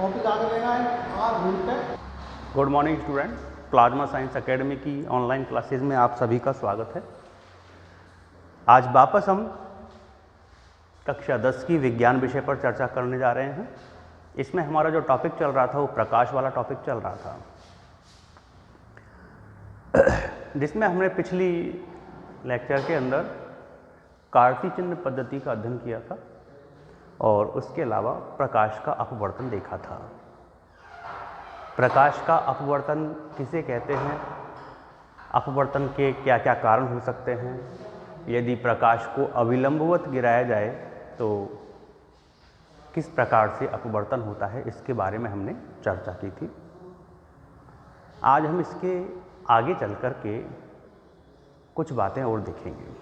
Topic आगे लेना है R voltage. Good morning student, plasma science academy की ऑनलाइन क्लासेस में आप सभी का स्वागत है। आज वापस हम कक्षा 10 की विज्ञान विषय पर चर्चा करने जा रहे हैं। इसमें हमारा जो टॉपिक चल रहा था वो प्रकाश वाला टॉपिक चल रहा था, जिसमें हमने पिछली लेक्चर के अंदर कार्तीय चिन्ह पद्धति का अध्ययन किया था और उसके अलावा प्रकाश का अपवर्तन देखा था। प्रकाश का अपवर्तन किसे कहते हैं, अपवर्तन के क्या क्या कारण हो सकते हैं, यदि प्रकाश को अविलंबवत गिराया जाए तो किस प्रकार से अपवर्तन होता है, इसके बारे में हमने चर्चा की थी। आज हम इसके आगे चल कर के कुछ बातें और देखेंगे।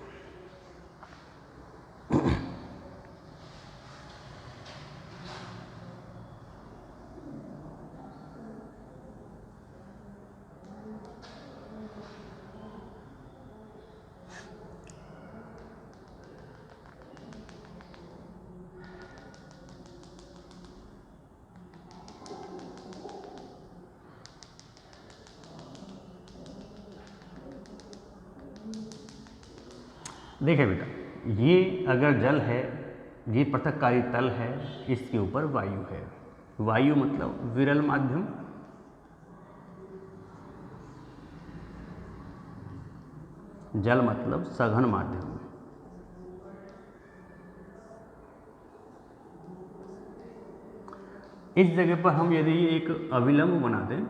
देखिए बेटा, ये अगर जल है, ये पृथक्कारी तल है, इसके ऊपर वायु है। वायु मतलब विरल माध्यम, जल मतलब सघन माध्यम। इस जगह पर हम यदि एक अविलंब बना दें,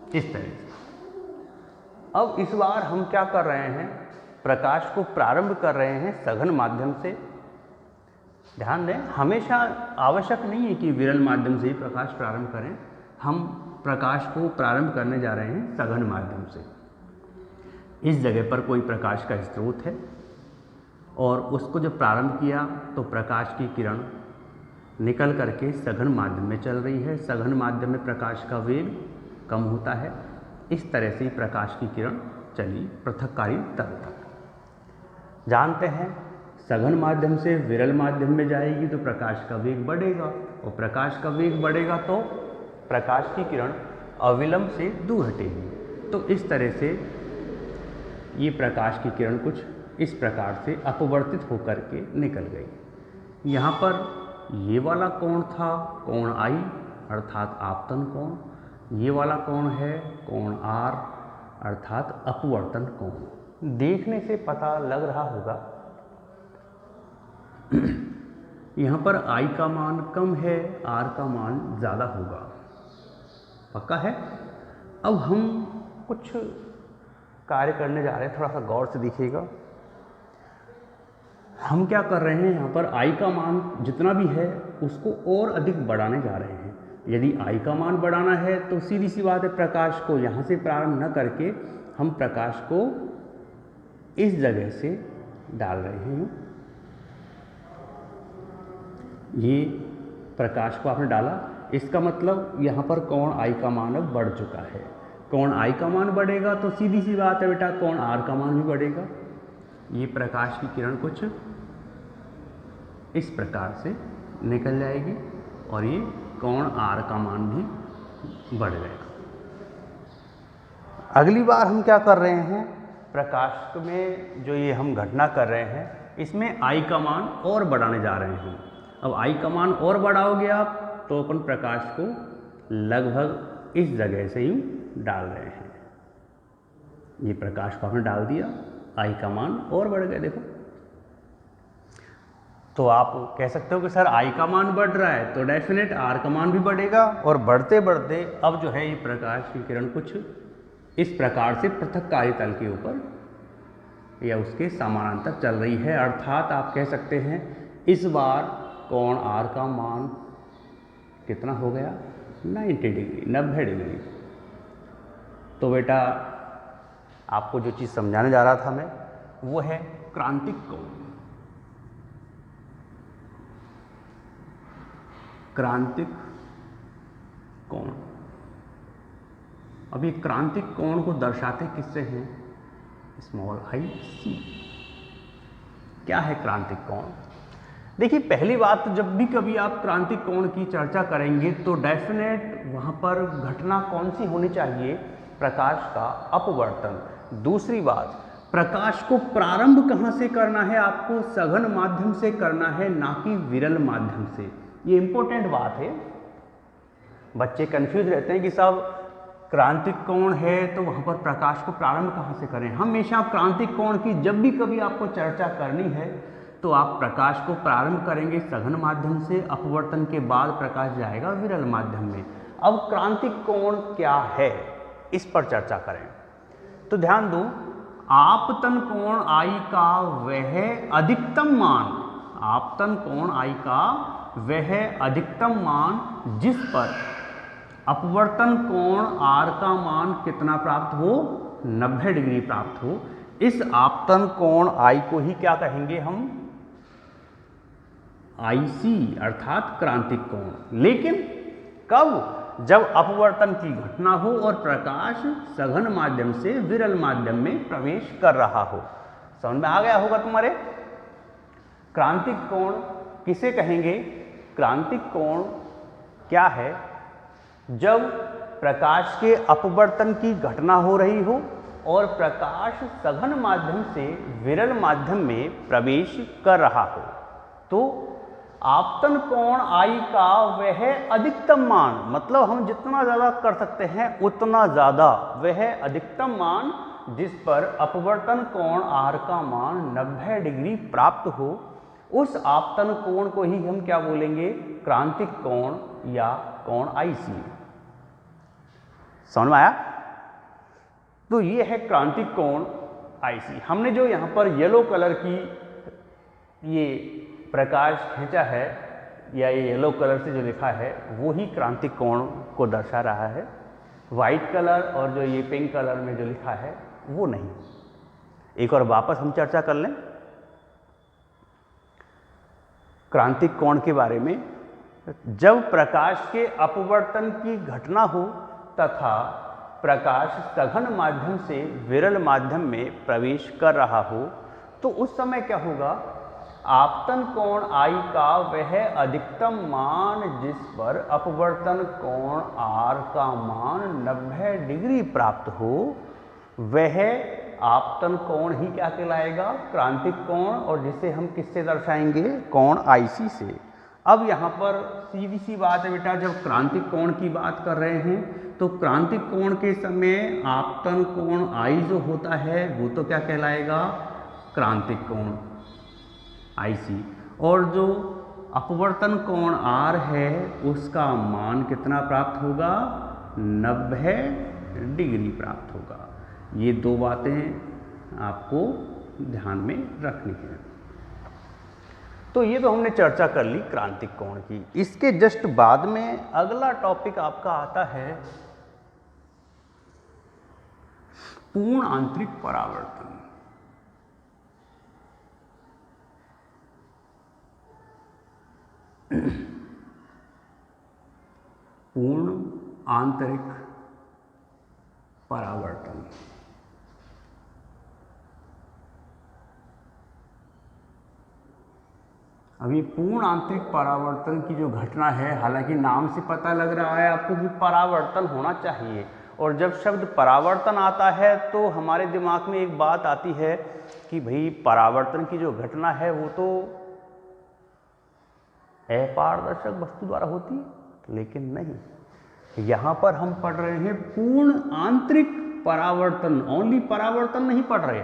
इस तरह से, अब इस बार हम क्या कर रहे हैं, प्रकाश को प्रारंभ कर रहे हैं सघन माध्यम से। ध्यान दें, हमेशा आवश्यक नहीं है कि विरल माध्यम से ही प्रकाश प्रारंभ करें। हम प्रकाश को प्रारंभ करने जा रहे हैं सघन माध्यम से। इस जगह पर कोई प्रकाश का स्रोत है और उसको जब प्रारंभ किया तो प्रकाश की किरण निकल करके सघन माध्यम में चल रही है। सघन माध्यम में प्रकाश का वेग कम होता है। इस तरह से प्रकाश की किरण चली पृथक्कारी तल तक। जानते हैं, सघन माध्यम से विरल माध्यम में जाएगी तो प्रकाश का वेग बढ़ेगा और प्रकाश का वेग बढ़ेगा तो प्रकाश की किरण अविलंब से दूर हटेगी। तो इस तरह से ये प्रकाश की किरण कुछ इस प्रकार से अपवर्तित होकर के निकल गई। यहाँ पर ये वाला कोण था कोण आई अर्थात आपतन कोण, ये वाला कोण है कोण आर अर्थात अपवर्तन कोण। देखने से पता लग रहा होगा यहाँ पर आई का मान कम है, आर का मान ज़्यादा होगा, पक्का है। अब हम कुछ कार्य करने जा रहे हैं, थोड़ा सा गौर से देखिएगा। हम क्या कर रहे हैं, यहाँ पर आई का मान जितना भी है उसको और अधिक बढ़ाने जा रहे हैं। यदि आई का मान बढ़ाना है तो सीधी सी बात है, प्रकाश को यहाँ से प्रारंभ न करके हम प्रकाश को इस जगह से डाल रहे हैं। ये प्रकाश को आपने डाला, इसका मतलब यहाँ पर कोण आई का मान अब बढ़ चुका है। कोण आई का मान बढ़ेगा तो सीधी सी बात है बेटा, कोण आर का मान भी बढ़ेगा। ये प्रकाश की किरण कुछ इस प्रकार से निकल जाएगी और ये कोण आर का मान भी बढ़ जाएगा। अगली बार हम क्या कर रहे हैं, प्रकाश में जो ये हम घटना कर रहे हैं इसमें आई का मान और बढ़ाने जा रहे हैं। अब आई का मान और बढ़ाओगे आप तो अपन प्रकाश को लगभग इस जगह से ही डाल रहे हैं। ये प्रकाश को आपने डाल दिया, आई का मान और बढ़ गया। देखो, तो आप कह सकते हो कि सर आई का मान बढ़ रहा है तो डेफिनेट आर का मान भी बढ़ेगा और बढ़ते बढ़ते अब जो है ये प्रकाश की किरण कुछ इस प्रकार से पृथक्कारी तल के ऊपर या उसके समानांतर चल रही है। अर्थात आप कह सकते हैं इस बार कोण आर का मान कितना हो गया, 90 डिग्री, 90 डिग्री। तो बेटा आपको जो चीज़ समझाने जा रहा था मैं, वो है क्रांतिक कोण। क्रांतिक कोण। अब ये क्रांतिक कोण को दर्शाते किससे हैं, स्मॉल आई सी। क्या है क्रांतिक कोण? देखिए, पहली बात तो जब भी कभी आप क्रांतिक कोण की चर्चा करेंगे तो डेफिनेट वहाँ पर घटना कौन सी होनी चाहिए? प्रकाश का अपवर्तन। दूसरी बात, प्रकाश को प्रारंभ कहाँ से करना है? आपको सघन माध्यम से करना है, ना कि विरल माध्यम से। ये इंपॉर्टेंट बात है। बच्चे कंफ्यूज रहते हैं कि साहब क्रांतिक कोण है तो वहाँ पर प्रकाश को प्रारंभ कहाँ से करें? हमेशा क्रांतिक कोण की जब भी कभी आपको चर्चा करनी है तो आप प्रकाश को प्रारंभ करेंगे सघन माध्यम से, अपवर्तन के बाद प्रकाश जाएगा विरल माध्यम में। अब क्रांतिक कोण क्या है, इस पर चर्चा करें। तो ध्यान दो, आपतन कोण I का वह अधिकतम मान, आपतन कोण I का वह अधिकतम मान जिस पर अपवर्तन कोण R का मान कितना प्राप्त हो? 90 डिग्री प्राप्त हो। इस आपतन कोण I को ही क्या कहेंगे हम? IC अर्थात क्रांतिक कोण। लेकिन कब? जब अपवर्तन की घटना हो और प्रकाश सघन माध्यम से विरल माध्यम में प्रवेश कर रहा हो। समझ में आ गया होगा तुम्हारे? क्रांतिक कोण किसे कहेंगे? क्रांतिक कोण क्या है? जब प्रकाश के अपवर्तन की घटना हो रही हो और प्रकाश सघन माध्यम से विरल माध्यम में प्रवेश कर रहा हो, तो आपतन कोण I का वह अधिकतम मान, मतलब हम जितना ज़्यादा कर सकते हैं उतना ज़्यादा, वह अधिकतम मान जिस पर अपवर्तन कोण R का मान 90 डिग्री प्राप्त हो, उस आपतन कोण को ही हम क्या बोलेंगे? क्रांतिक कोण या कोण IC। समझ में आया? तो ये है क्रांतिक कोण IC। हमने जो यहाँ पर येलो कलर की ये प्रकाश खींचा है या ये येलो कलर से जो लिखा है वो ही क्रांतिक कोण को दर्शा रहा है। वाइट कलर और जो ये पिंक कलर में जो लिखा है वो नहीं। एक और वापस हम चर्चा कर लें क्रांतिक कोण के बारे में। जब प्रकाश के अपवर्तन की घटना हो तथा प्रकाश सघन माध्यम से विरल माध्यम में प्रवेश कर रहा हो, तो उस समय क्या होगा? आपतन कोण I का वह अधिकतम मान जिस पर अपवर्तन कोण R का मान 90 डिग्री प्राप्त हो, वह आपतन कोण ही क्या कहलाएगा? क्रांतिक कोण, और जिसे हम किससे दर्शाएंगे? कोण IC से। अब यहाँ पर सीधी सी बात है बेटा, जब क्रांतिक कोण की बात कर रहे हैं तो क्रांतिक कोण के समय आपतन कोण I जो होता है वो तो क्या कहलाएगा? क्रांतिक कोण IC, और जो अपवर्तन कोण R है उसका मान कितना प्राप्त होगा? 90 डिग्री प्राप्त होगा। ये दो बातें आपको ध्यान में रखनी है। तो ये तो हमने चर्चा कर ली क्रांतिक कोण की। इसके जस्ट बाद में अगला टॉपिक आपका आता है पूर्ण आंतरिक परावर्तन। पूर्ण आंतरिक परावर्तन। अभी पूर्ण आंतरिक परावर्तन की जो घटना है, हालांकि नाम से पता लग रहा है आपको कि परावर्तन होना चाहिए, और जब शब्द परावर्तन आता है तो हमारे दिमाग में एक बात आती है कि भाई परावर्तन की जो घटना है वो तो अपारदर्शक वस्तु द्वारा होती है, लेकिन नहीं, यहाँ पर हम पढ़ रहे हैं पूर्ण आंतरिक परावर्तन। ओनली परावर्तन नहीं पढ़ रहे,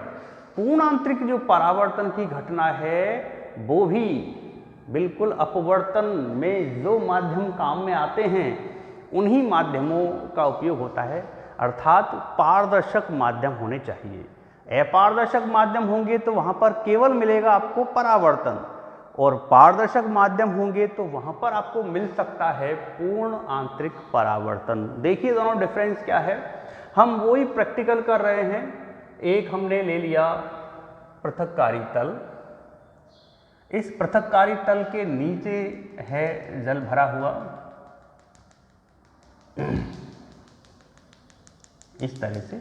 पूर्ण आंतरिक जो परावर्तन की घटना है वो भी बिल्कुल अपवर्तन में जो माध्यम काम में आते हैं उन्हीं माध्यमों का उपयोग होता है, अर्थात पारदर्शक माध्यम होने चाहिए। अपारदर्शक माध्यम होंगे तो वहाँ पर केवल मिलेगा आपको परावर्तन, और पारदर्शक माध्यम होंगे तो वहाँ पर आपको मिल सकता है पूर्ण आंतरिक परावर्तन। देखिए दोनों डिफरेंस क्या है। हम वही प्रैक्टिकल कर रहे हैं। एक हमने ले लिया पृथक्कारी तल, इस पृथक्कारी तल के नीचे है जल भरा हुआ, इस तरह से,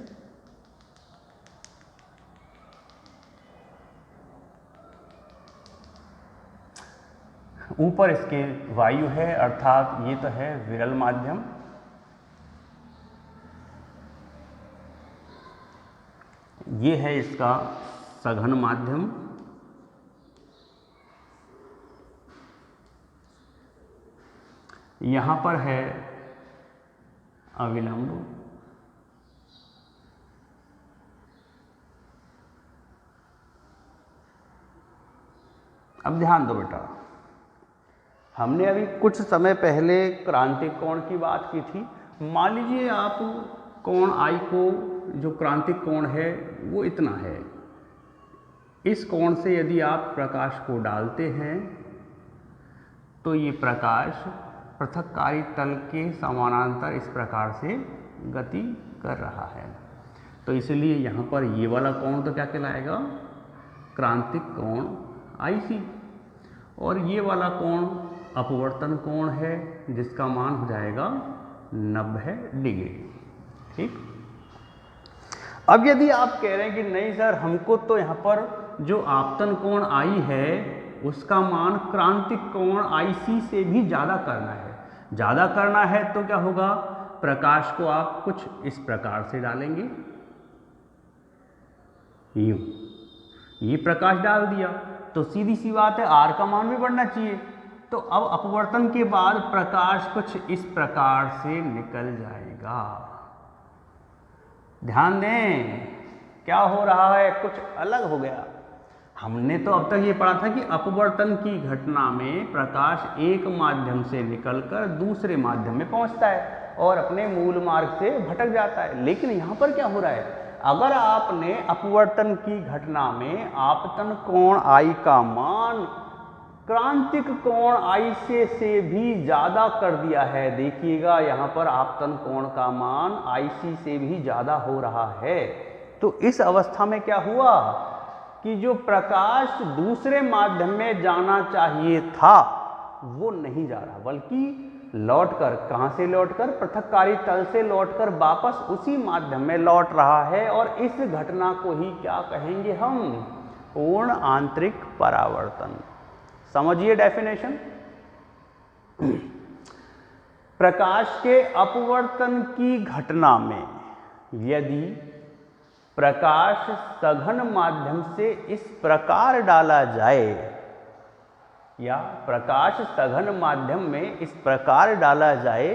ऊपर इसके वायु है, अर्थात ये तो है विरल माध्यम, ये है इसका सघन माध्यम, यहाँ पर है अविलंब, अब ध्यान दो बेटा, हमने अभी कुछ समय पहले क्रांतिक कोण की बात की थी। मान लीजिए आप कोण आई को, जो क्रांतिक कोण है वो इतना है, इस कोण से यदि आप प्रकाश को डालते हैं तो ये प्रकाश पृथक्कारी तल के समानांतर इस प्रकार से गति कर रहा है। तो इसलिए यहाँ पर ये वाला कोण तो क्या कहलाएगा, क्रांतिक कोण IC, और ये वाला कोण अपवर्तन कोण है जिसका मान हो जाएगा 90 डिग्री। ठीक। अब यदि आप कह रहे हैं कि नहीं सर, हमको तो यहाँ पर जो आपतन कोण I है उसका मान क्रांतिक कोण IC से भी ज़्यादा करना है। ज़्यादा करना है तो क्या होगा, प्रकाश को आप कुछ इस प्रकार से डालेंगे, यूं, ये प्रकाश डाल दिया तो सीधी सी बात है R का मान भी बढ़ना चाहिए। तो अब अपवर्तन के बाद प्रकाश कुछ इस प्रकार से निकल जाएगा। ध्यान दें, क्या हो रहा है, कुछ अलग हो गया। हमने तो अब तक ये पढ़ा था कि अपवर्तन की घटना में प्रकाश एक माध्यम से निकलकर दूसरे माध्यम में पहुंचता है और अपने मूल मार्ग से भटक जाता है। लेकिन यहाँ पर क्या हो रहा है, अगर आपने अपवर्तन की घटना में आपतन कोण I का मान क्रांतिक कोण IC से भी ज़्यादा कर दिया है, देखिएगा यहाँ पर आपतन कोण का मान IC से भी ज़्यादा हो रहा है, तो इस अवस्था में क्या हुआ कि जो प्रकाश दूसरे माध्यम में जाना चाहिए था वो नहीं जा रहा, बल्कि लौटकर, कहाँ से लौटकर, पृथक्कारी तल से लौटकर वापस उसी माध्यम में लौट रहा है। और इस घटना को ही क्या कहेंगे हम, पूर्ण आंतरिक परावर्तन। समझिए डेफिनेशन। प्रकाश के अपवर्तन की घटना में यदि प्रकाश सघन माध्यम से इस प्रकार डाला जाए, या प्रकाश सघन माध्यम में इस प्रकार डाला जाए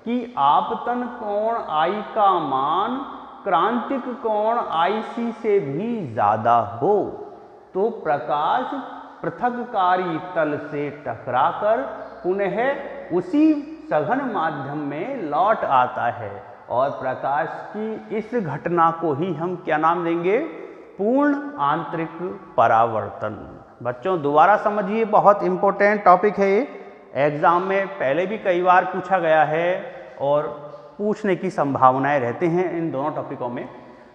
कि आपतन कोण I का मान क्रांतिक कोण IC से भी ज़्यादा हो, तो प्रकाश पृथक्कारी तल से टकराकर पुनः उसी सघन माध्यम में लौट आता है। और प्रकाश की इस घटना को ही हम क्या नाम देंगे, पूर्ण आंतरिक परावर्तन। बच्चों दोबारा समझिए, बहुत इंपॉर्टेंट टॉपिक है ये, एग्जाम में पहले भी कई बार पूछा गया है और पूछने की संभावनाएं रहते हैं इन दोनों टॉपिकों में।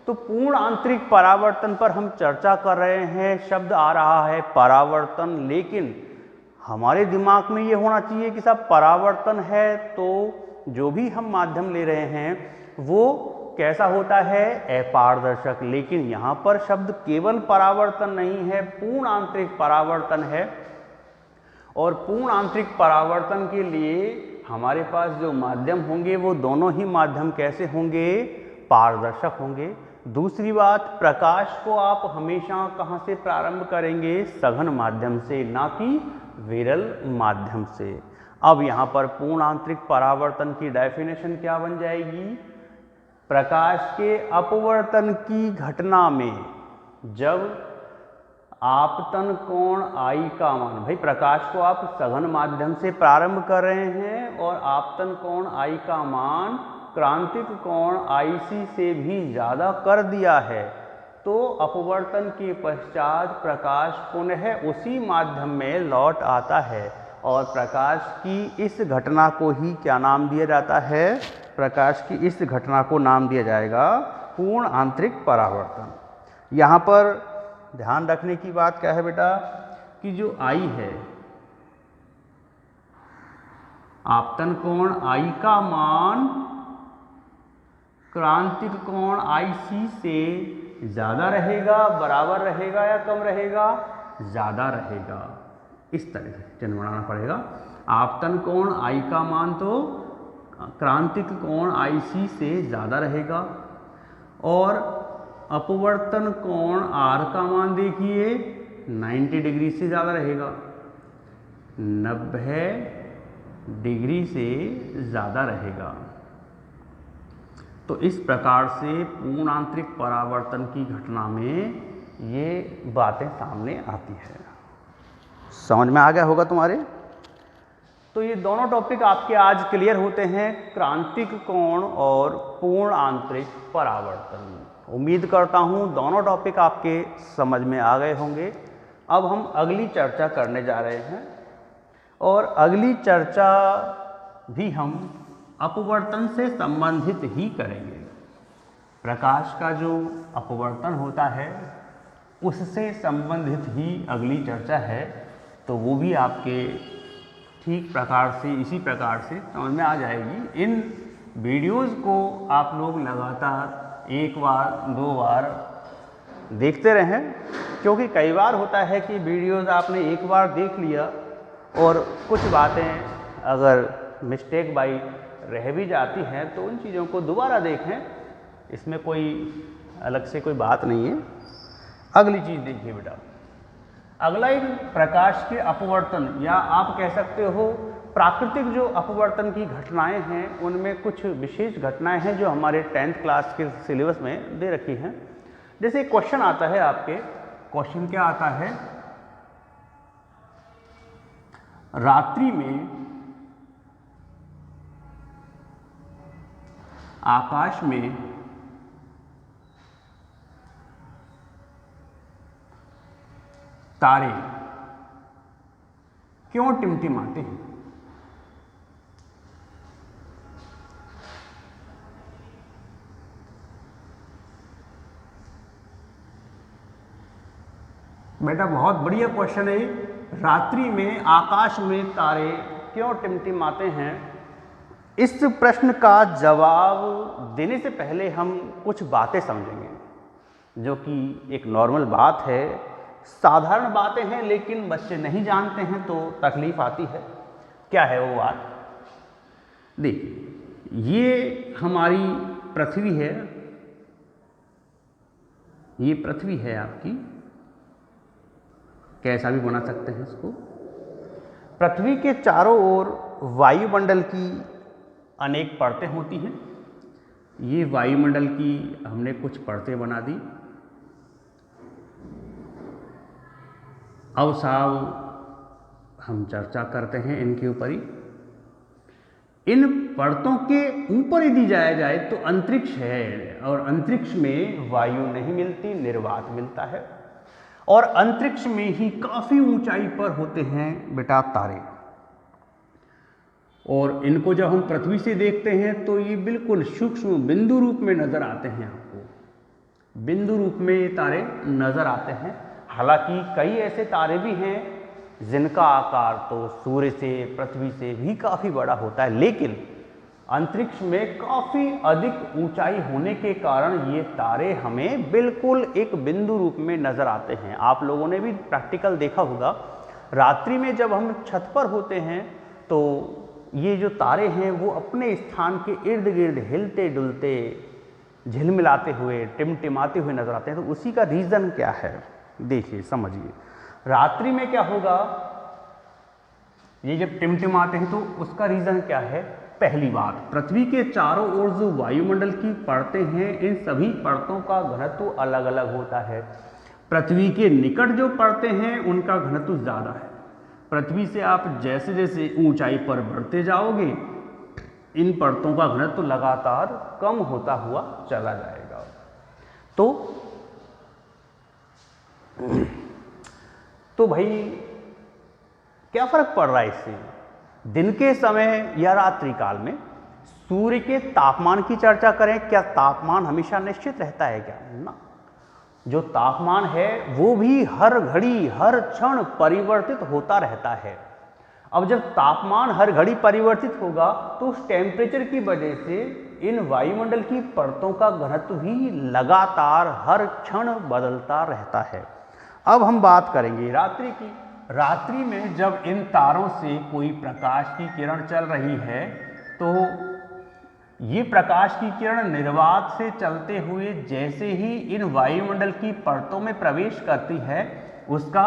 तो पूर्ण आंतरिक परावर्तन पर हम चर्चा कर रहे हैं, शब्द आ रहा है परावर्तन, लेकिन हमारे दिमाग में ये होना चाहिए कि सब परावर्तन है तो जो भी हम माध्यम ले रहे हैं वो कैसा होता है, अपारदर्शक। लेकिन यहाँ पर शब्द केवल परावर्तन नहीं है, पूर्ण आंतरिक परावर्तन है। और पूर्ण आंतरिक परावर्तन के लिए हमारे पास जो माध्यम होंगे वो दोनों ही माध्यम कैसे होंगे, पारदर्शक होंगे। दूसरी बात, प्रकाश को आप हमेशा कहाँ से प्रारंभ करेंगे, सघन माध्यम से, ना कि विरल माध्यम से। अब यहाँ पर पूर्ण आंतरिक परावर्तन की डेफिनेशन क्या बन जाएगी, प्रकाश के अपवर्तन की घटना में जब आपतन कोण I का मान, भाई प्रकाश को आप सघन माध्यम से प्रारंभ कर रहे हैं और आपतन कोण I का मान क्रांतिक कोण IC से भी ज़्यादा कर दिया है, तो अपवर्तन के पश्चात प्रकाश पुनः उसी माध्यम में लौट आता है। और प्रकाश की इस घटना को ही क्या नाम दिया जाता है, प्रकाश की इस घटना को नाम दिया जाएगा पूर्ण आंतरिक परावर्तन। यहाँ पर ध्यान रखने की बात क्या है बेटा, कि जो I है, आपतन कोण I का मान क्रांतिक कोण IC से ज़्यादा रहेगा, बराबर रहेगा या कम रहेगा, ज़्यादा रहेगा। इस तरह से चिन्ह बनाना पड़ेगा। आपतन कोण आई का मान तो क्रांतिक कोण IC से ज़्यादा रहेगा और अपवर्तन कोण R का मान देखिए 90 डिग्री से ज़्यादा रहेगा, 90 डिग्री से ज़्यादा रहेगा। तो इस प्रकार से पूर्ण आंतरिक परावर्तन की घटना में ये बातें सामने आती है। समझ में आ गया होगा तुम्हारे। तो ये दोनों टॉपिक आपके आज क्लियर होते हैं, क्रांतिक कोण और पूर्ण आंतरिक परावर्तन। उम्मीद करता हूँ दोनों टॉपिक आपके समझ में आ गए होंगे। अब हम अगली चर्चा करने जा रहे हैं और अगली चर्चा भी हम अपवर्तन से संबंधित ही करेंगे। प्रकाश का जो अपवर्तन होता है उससे संबंधित ही अगली चर्चा है, तो वो भी आपके ठीक प्रकार से इसी प्रकार से समझ में आ जाएगी। इन वीडियोज़ को आप लोग लगातार एक बार दो बार देखते रहें, क्योंकि कई बार होता है कि वीडियोज़ आपने एक बार देख लिया और कुछ बातें अगर मिस्टेक बाई रह भी जाती हैं तो उन चीज़ों को दोबारा देखें, इसमें कोई अलग से कोई बात नहीं है। अगली चीज़ देखिए बेटा, अगला एक प्रकाश के अपवर्तन या आप कह सकते हो प्राकृतिक जो अपवर्तन की घटनाएं हैं उनमें कुछ विशेष घटनाएं हैं जो हमारे 10th क्लास के सिलेबस में दे रखी हैं। जैसे क्वेश्चन आता है आपके, क्वेश्चन क्या आता है, रात्रि में आकाश में तारे क्यों टिमटिमाते हैं? बेटा बहुत बढ़िया क्वेश्चन है। रात्रि में आकाश में तारे क्यों टिमटिमाते हैं? इस प्रश्न का जवाब देने से पहले हम कुछ बातें समझेंगे, जो कि एक नॉर्मल बात है, साधारण बातें हैं, लेकिन बच्चे नहीं जानते हैं तो तकलीफ आती है। क्या है वो बात? देखिए, ये हमारी पृथ्वी है, ये पृथ्वी है आपकी, कैसा भी बना सकते हैं इसको। पृथ्वी के चारों ओर वायुमंडल की अनेक परतें होती हैं। ये वायुमंडल की हमने कुछ परतें बना दी। अब साहब हम चर्चा करते हैं इनके ऊपर ही। इन परतों के ऊपर यदि जाया जाए तो अंतरिक्ष है, और अंतरिक्ष में वायु नहीं मिलती, निर्वात मिलता है। और अंतरिक्ष में ही काफी ऊंचाई पर होते हैं बेटा तारे, और इनको जब हम पृथ्वी से देखते हैं तो ये बिल्कुल सूक्ष्म बिंदु रूप में नजर आते हैं। आपको बिंदु रूप में ये तारे नजर आते हैं। हालांकि कई ऐसे तारे भी हैं जिनका आकार तो सूर्य से, पृथ्वी से भी काफ़ी बड़ा होता है, लेकिन अंतरिक्ष में काफ़ी अधिक ऊंचाई होने के कारण ये तारे हमें बिल्कुल एक बिंदु रूप में नज़र आते हैं। आप लोगों ने भी प्रैक्टिकल देखा होगा, रात्रि में जब हम छत पर होते हैं तो ये जो तारे हैं वो अपने स्थान के इर्द गिर्द हिलते डुलते, झिलमिलाते हुए, टिमटिमाते हुए नजर आते हैं। तो उसी का रीज़न क्या है देखिए, समझिए। रात्रि में क्या होगा, ये जब टिमटिमाते हैं तो उसका रीज़न क्या है? पहली बात, पृथ्वी के चारों ओर जो वायुमंडल की परतें हैं, इन सभी परतों का घनत्व अलग अलग होता है। पृथ्वी के निकट जो परतें हैं उनका घनत्व ज़्यादा है। पृथ्वी से आप जैसे जैसे ऊंचाई पर बढ़ते जाओगे, इन परतों का घनत्व लगातार कम होता हुआ चला जाएगा। तो भाई क्या फर्क पड़ रहा है इससे? दिन के समय या रात्रि काल में सूर्य के तापमान की चर्चा करें, क्या तापमान हमेशा निश्चित रहता है क्या? ना, जो तापमान है वो भी हर घड़ी हर क्षण परिवर्तित होता रहता है। अब जब तापमान हर घड़ी परिवर्तित होगा तो उस टेम्परेचर की वजह से इन वायुमंडल की परतों का घनत्व भी लगातार हर क्षण बदलता रहता है। अब हम बात करेंगे रात्रि की। रात्रि में जब इन तारों से कोई प्रकाश की किरण चल रही है तो ये प्रकाश की किरण निर्वात से चलते हुए जैसे ही इन वायुमंडल की परतों में प्रवेश करती है उसका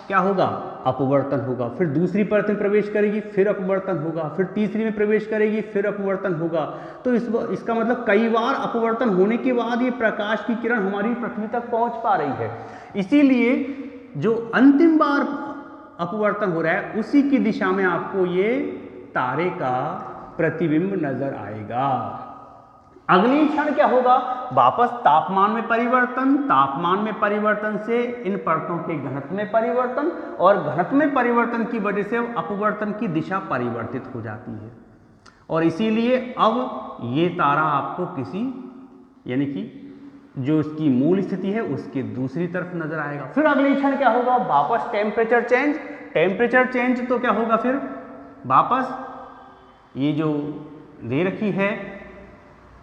क्या होगा, अपवर्तन होगा। फिर दूसरी परत में प्रवेश करेगी, फिर अपवर्तन होगा, फिर तीसरी में प्रवेश करेगी, फिर अपवर्तन होगा। तो इसका मतलब कई बार अपवर्तन होने के बाद ये प्रकाश की किरण हमारी पृथ्वी तक पहुंच पा रही है। इसीलिए जो अंतिम बार अपवर्तन हो रहा है उसी की दिशा में आपको ये तारे का प्रतिबिंब नजर आएगा। अगली क्षण क्या होगा, वापस तापमान में परिवर्तन, तापमान में परिवर्तन से इन परतों के घनत्व में परिवर्तन, और घनत्व में परिवर्तन की वजह से अपवर्तन की दिशा परिवर्तित हो जाती है। और इसीलिए अब ये तारा आपको किसी यानी कि जो इसकी मूल स्थिति है उसके दूसरी तरफ नजर आएगा। फिर अगली क्षण क्या होगा, वापस टेम्परेचर चेंज, टेम्परेचर चेंज तो क्या होगा, फिर वापस ये जो दे रखी है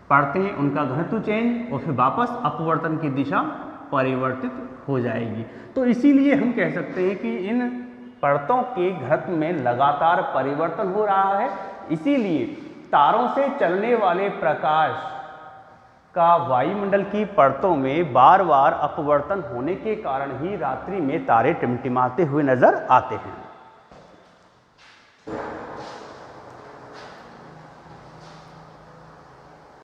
परतें उनका घनत्व चेंज, और फिर वापस अपवर्तन की दिशा परिवर्तित हो जाएगी। तो इसीलिए हम कह सकते हैं कि इन परतों के घनत्व में लगातार परिवर्तन हो रहा है। इसीलिए तारों से चलने वाले प्रकाश का वायुमंडल की परतों में बार बार अपवर्तन होने के कारण ही रात्रि में तारे टिमटिमाते हुए नजर आते हैं।